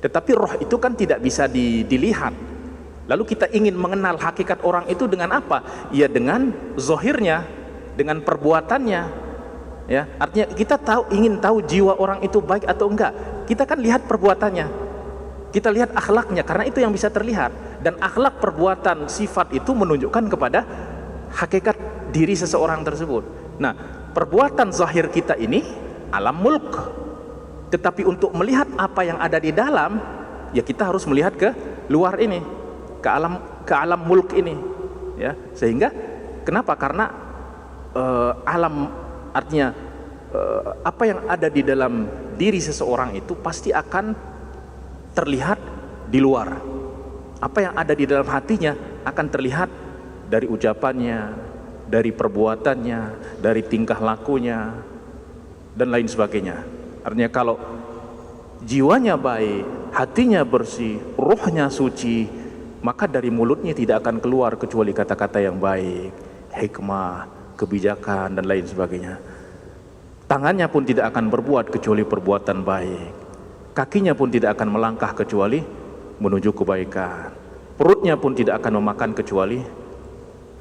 Tetapi roh itu kan tidak bisa dilihat. Lalu kita ingin mengenal hakikat orang itu dengan apa? Ya dengan zahirnya, dengan perbuatannya. Ya, artinya kita ingin tahu jiwa orang itu baik atau enggak. Kita kan lihat perbuatannya. Kita lihat akhlaknya, karena itu yang bisa terlihat. Dan akhlak, perbuatan, sifat itu menunjukkan kepada hakikat diri seseorang tersebut. Nah, perbuatan zahir kita ini alam mulk, tetapi untuk melihat apa yang ada di dalam ya kita harus melihat ke luar ini, ke alam mulk ini, ya. Sehingga kenapa? Karena alam, artinya apa yang ada di dalam diri seseorang itu pasti akan terlihat di luar. Apa yang ada di dalam hatinya akan terlihat dari ucapannya, dari perbuatannya, dari tingkah lakunya dan lain sebagainya. Artinya kalau jiwanya baik, hatinya bersih, ruhnya suci, maka dari mulutnya tidak akan keluar kecuali kata-kata yang baik, hikmah, kebijakan dan lain sebagainya. Tangannya pun tidak akan berbuat kecuali perbuatan baik. Kakinya pun tidak akan melangkah kecuali menuju kebaikan. Perutnya pun tidak akan memakan kecuali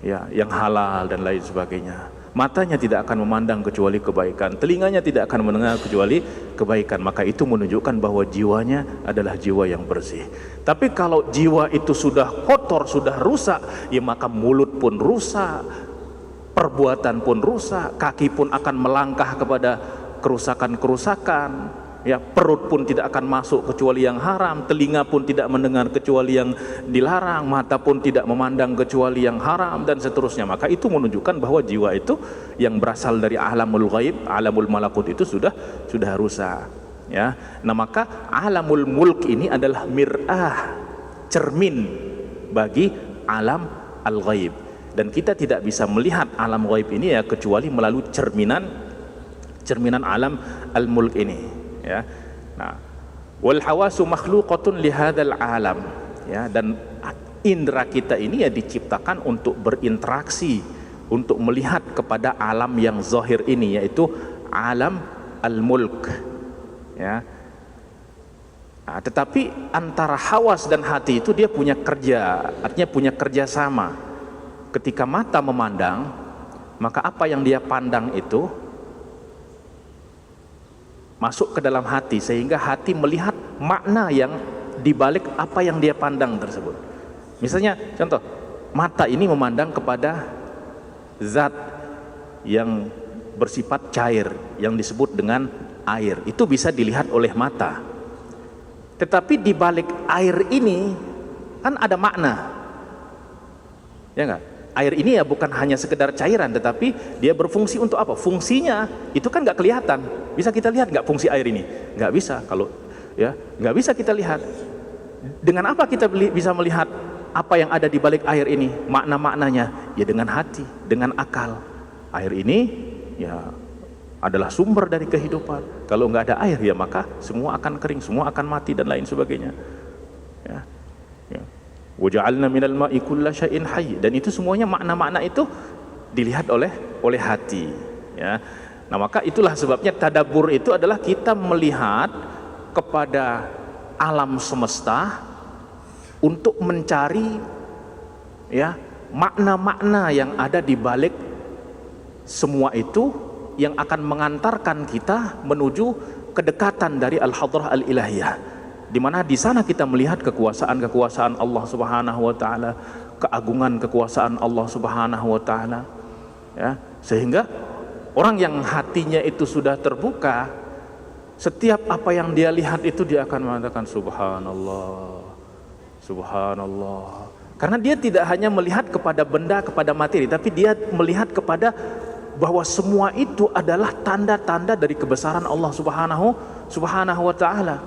ya yang halal dan lain sebagainya. Matanya tidak akan memandang kecuali kebaikan, telinganya tidak akan mendengar kecuali kebaikan. Maka itu menunjukkan bahwa jiwanya adalah jiwa yang bersih. Tapi kalau jiwa itu sudah kotor, sudah rusak, ya maka mulut pun rusak, perbuatan pun rusak, kaki pun akan melangkah kepada kerusakan-kerusakan. Ya, perut pun tidak akan masuk kecuali yang haram, telinga pun tidak mendengar kecuali yang dilarang, mata pun tidak memandang kecuali yang haram dan seterusnya. Maka itu menunjukkan bahwa jiwa itu yang berasal dari alamul ghaib, alamul malakut itu sudah rusak. Ya, nah maka alamul mulk ini adalah mir'ah, cermin bagi alam al ghaib. Dan kita tidak bisa melihat alam ghaib ini ya kecuali melalui cerminan alam al mulk ini. Ya, nah, wal hawasu makhluqatun li hadzal alam, ya, dan indera kita ini ya diciptakan untuk berinteraksi, untuk melihat kepada alam yang zahir ini, yaitu alam al-mulk, ya. Nah, tetapi antara hawas dan hati itu dia punya kerja, artinya punya kerja sama. Ketika mata memandang, maka apa yang dia pandang itu masuk ke dalam hati, sehingga hati melihat makna yang dibalik apa yang dia pandang tersebut. Misalnya contoh, mata ini memandang kepada zat yang bersifat cair yang disebut dengan air, itu bisa dilihat oleh mata. Tetapi di balik air ini kan ada makna, ya enggak? Air ini ya bukan hanya sekedar cairan, tetapi dia berfungsi untuk apa? Fungsinya itu kan nggak kelihatan. Bisa kita lihat nggak fungsi air ini? Nggak bisa. Kalau ya nggak bisa kita lihat. Dengan apa kita bisa melihat apa yang ada di balik air ini? Makna-maknanya ya dengan hati, dengan akal. Air ini ya adalah sumber dari kehidupan. Kalau nggak ada air ya maka semua akan kering, semua akan mati dan lain sebagainya. Ya. Wa ja'alna minal ma'i kulla syai'in hayy. Dan itu semuanya makna-makna itu dilihat oleh hati, ya. Nah, maka itulah sebabnya tadabbur itu adalah kita melihat kepada alam semesta untuk mencari, ya, makna-makna yang ada di balik semua itu yang akan mengantarkan kita menuju kedekatan dari al-hadrah al-ilahiyah, di mana di sana kita melihat kekuasaan Allah Subhanahu wa taala, keagungan kekuasaan Allah Subhanahu wa taala, ya, sehingga orang yang hatinya itu sudah terbuka, setiap apa yang dia lihat itu dia akan mengatakan subhanallah, subhanallah. Karena dia tidak hanya melihat kepada benda, kepada materi, tapi dia melihat kepada bahwa semua itu adalah tanda-tanda dari kebesaran Allah Subhanahu wa taala.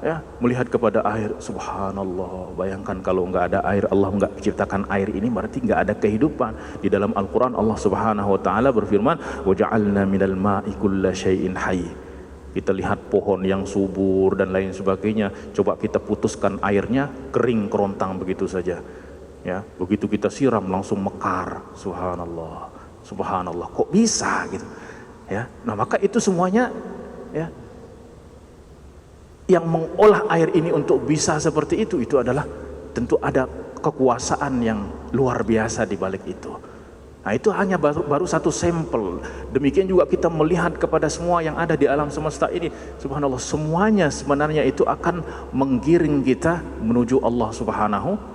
Ya, melihat kepada air, subhanallah. Bayangkan kalau enggak ada air, Allah enggak ciptakan air ini, berarti enggak ada kehidupan. Di dalam Al-Qur'an Allah Subhanahu wa taala berfirman, "Wa ja'alna minal ma'i kulla syai'in hayy." Kita lihat pohon yang subur dan lain sebagainya, coba kita putuskan airnya, kering kerontang begitu saja. Ya, begitu kita siram langsung mekar. Subhanallah. Subhanallah, kok bisa gitu? Ya. Nah, maka itu semuanya, ya, yang mengolah air ini untuk bisa seperti itu adalah tentu ada kekuasaan yang luar biasa di balik itu. Nah, itu hanya baru satu sampel. Demikian juga kita melihat kepada semua yang ada di alam semesta ini. Subhanallah, semuanya sebenarnya itu akan menggiring kita menuju Allah Subhanahu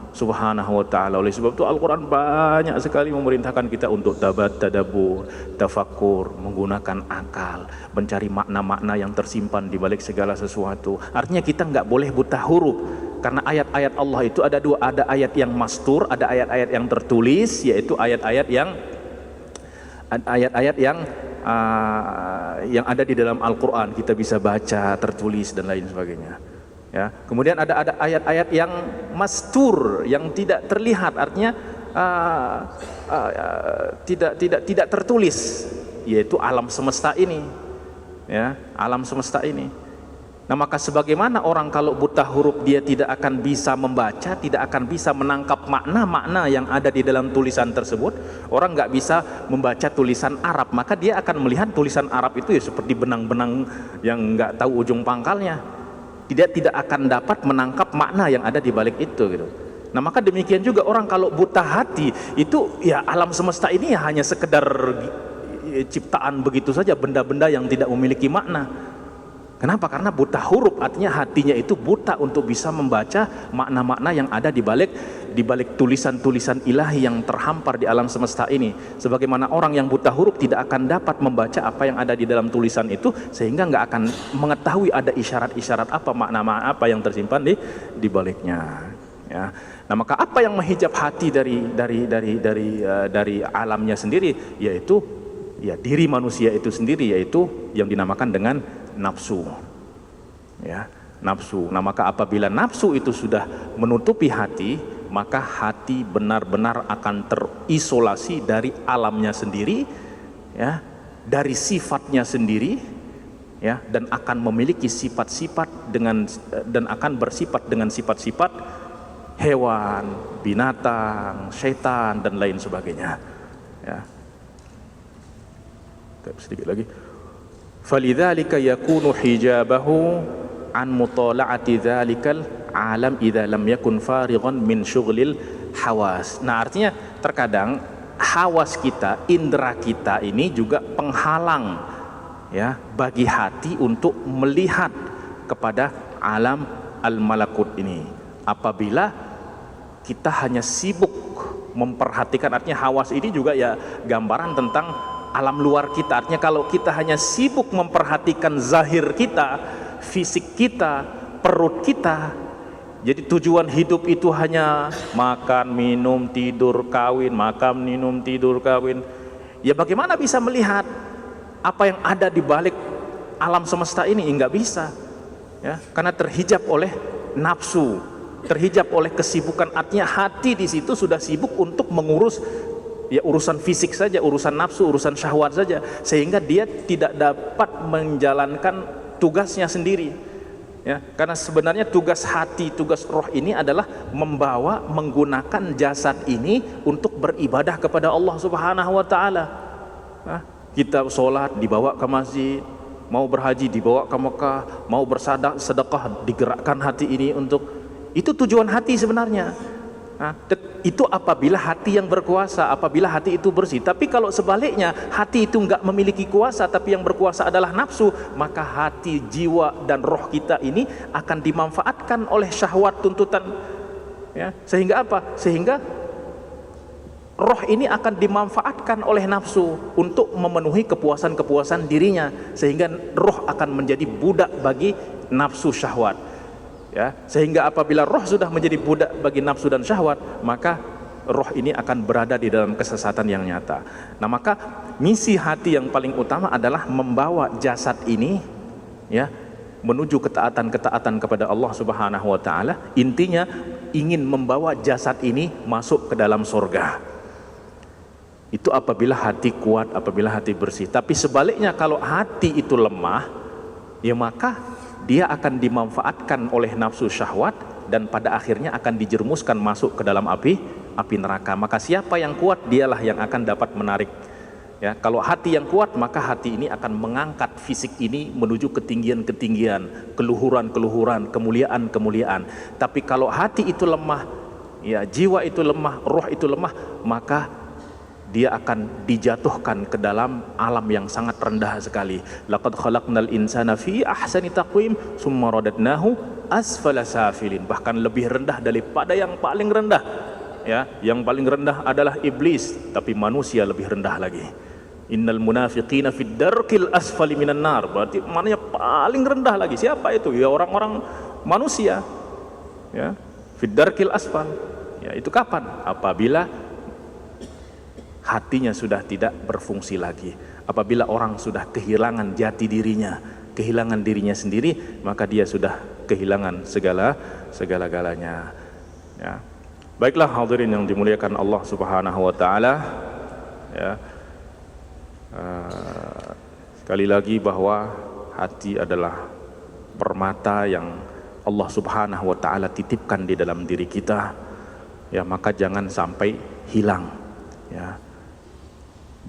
wa ta'ala. Oleh sebab itu Al-Quran banyak sekali memerintahkan kita untuk tadabbur, tafakkur, menggunakan akal, mencari makna-makna yang tersimpan di balik segala sesuatu. Artinya kita nggak boleh buta huruf, karena ayat-ayat Allah itu ada dua, ada ayat yang mastur, ada ayat-ayat yang tertulis, yaitu ayat-ayat yang ada di dalam Al-Quran, kita bisa baca, tertulis dan lain sebagainya. Ya, kemudian ada ayat-ayat yang mastur, yang tidak terlihat, artinya tidak tertulis, yaitu alam semesta ini, ya, alam semesta ini. Nah, maka sebagaimana orang kalau buta huruf dia tidak akan bisa membaca, tidak akan bisa menangkap makna-makna yang ada di dalam tulisan tersebut. Orang nggak bisa membaca tulisan Arab, maka dia akan melihat tulisan Arab itu ya seperti benang-benang yang nggak tahu ujung pangkalnya. Dia tidak akan dapat menangkap makna yang ada di balik itu gitu. Nah, maka demikian juga orang kalau buta hati itu, ya, alam semesta ini ya hanya sekedar ciptaan begitu saja, benda-benda yang tidak memiliki makna. Kenapa? Karena buta huruf, artinya hatinya itu buta untuk bisa membaca makna-makna yang ada di balik tulisan-tulisan ilahi yang terhampar di alam semesta ini. Sebagaimana orang yang buta huruf tidak akan dapat membaca apa yang ada di dalam tulisan itu, sehingga nggak akan mengetahui ada isyarat-isyarat apa, makna-makna apa yang tersimpan di baliknya. Ya. Nah, maka apa yang menghijab hati dari alamnya sendiri, yaitu, ya, diri manusia itu sendiri, yaitu yang dinamakan dengan nafsu, ya, nafsu. Nah, maka apabila nafsu itu sudah menutupi hati, maka hati benar-benar akan terisolasi dari alamnya sendiri, ya, dari sifatnya sendiri, ya, dan akan memiliki sifat-sifat dan akan bersifat dengan sifat-sifat hewan, binatang, setan dan lain sebagainya. Ya. Sedikit lagi. Falidzalika yakunu hijabahu an mutala'ati dzalikal alam idza lam yakun farighan min syughlil hawas. Nah, artinya terkadang hawas kita, indera kita ini juga penghalang, ya, bagi hati untuk melihat kepada alam al-malakut ini. Apabila kita hanya sibuk memperhatikan, artinya hawas ini juga ya gambaran tentang alam luar kita. Artinya kalau kita hanya sibuk memperhatikan zahir kita, fisik kita, perut kita, jadi tujuan hidup itu hanya makan, minum, tidur, kawin, makan, minum, tidur, kawin, ya bagaimana bisa melihat apa yang ada di balik alam semesta ini? Enggak bisa, ya, karena terhijab oleh nafsu, terhijab oleh kesibukan. Artinya hati di situ sudah sibuk untuk mengurus, ya, urusan fisik saja, urusan nafsu, urusan syahwat saja, sehingga dia tidak dapat menjalankan tugasnya sendiri. Ya, karena sebenarnya tugas hati, tugas roh ini adalah membawa, menggunakan jasad ini untuk beribadah kepada Allah Subhanahu wa taala. Kita sholat dibawa ke masjid, mau berhaji dibawa ke Mekah, mau bersedekah digerakkan hati ini untuk, itu tujuan hati sebenarnya. Itu apabila hati yang berkuasa, apabila hati itu bersih. Tapi kalau sebaliknya hati itu enggak memiliki kuasa, tapi yang berkuasa adalah nafsu, maka hati, jiwa dan roh kita ini akan dimanfaatkan oleh syahwat, tuntutan, ya. Sehingga apa? Sehingga roh ini akan dimanfaatkan oleh nafsu untuk memenuhi kepuasan-kepuasan dirinya, sehingga roh akan menjadi budak bagi nafsu syahwat. Ya, sehingga apabila roh sudah menjadi budak bagi nafsu dan syahwat, maka roh ini akan berada di dalam kesesatan yang nyata. Nah, maka misi hati yang paling utama adalah membawa jasad ini, ya, menuju ketaatan-ketaatan kepada Allah Subhanahu wa taala. Intinya ingin membawa jasad ini masuk ke dalam surga. Itu apabila hati kuat, apabila hati bersih. Tapi sebaliknya kalau hati itu lemah, ya maka dia akan dimanfaatkan oleh nafsu syahwat dan pada akhirnya akan dijerumuskan masuk ke dalam api neraka. Maka siapa yang kuat, dialah yang akan dapat menarik. Ya, kalau hati yang kuat, maka hati ini akan mengangkat fisik ini menuju ketinggian-ketinggian, keluhuran-keluhuran, kemuliaan-kemuliaan. Tapi kalau hati itu lemah, ya, jiwa itu lemah, roh itu lemah, maka dia akan dijatuhkan ke dalam alam yang sangat rendah sekali. Laqad khalaqnal insana fi ahsani taqwim summa radadnahu asfala safilin. Bahkan lebih rendah daripada yang paling rendah. Ya, yang paling rendah adalah iblis, tapi manusia lebih rendah lagi. Innal munafiqina fid darkil asfali minan nar. Berarti maknanya paling rendah lagi. Siapa itu? Ya orang-orang manusia. Ya, fid darkil asfal. Ya, itu kapan? Apabila hatinya sudah tidak berfungsi lagi. Apabila orang sudah kehilangan jati dirinya, kehilangan dirinya sendiri, maka dia sudah kehilangan segala-galanya. Ya. Baiklah hadirin yang dimuliakan Allah Subhanahu wa taala. Ya. Sekali lagi bahwa hati adalah permata yang Allah Subhanahu wa taala titipkan di dalam diri kita. Ya, maka jangan sampai hilang. Ya.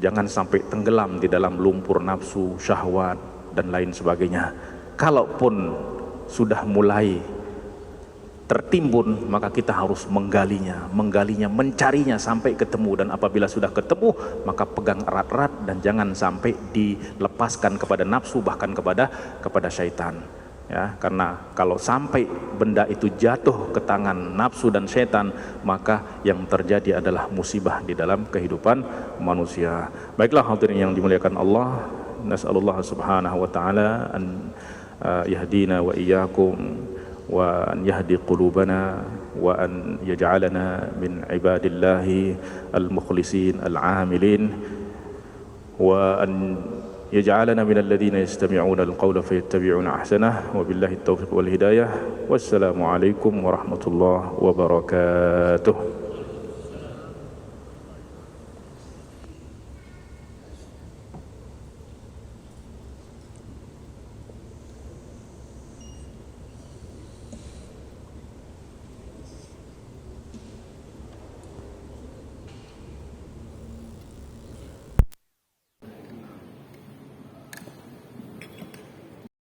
Jangan sampai tenggelam di dalam lumpur nafsu, syahwat dan lain sebagainya. Kalaupun sudah mulai tertimbun, maka kita harus menggalinya, mencarinya sampai ketemu. Dan apabila sudah ketemu, maka pegang erat-erat dan jangan sampai dilepaskan kepada nafsu, bahkan kepada syaitan. Ya, karena kalau sampai benda itu jatuh ke tangan nafsu dan setan, maka yang terjadi adalah musibah di dalam kehidupan manusia. Baiklah hadirin yang dimuliakan Allah, nas'alullah subhanahu wa ta'ala an yahdina wa iyyakum wa an yahdi qulubana wa an yaj'alana min ibadillahi al-mukhlisin al-amilin wa an يجعلنا من الذين يستمعون القول فيتبعون أحسنه وبالله التوفيق والهداية والسلام عليكم ورحمة الله وبركاته.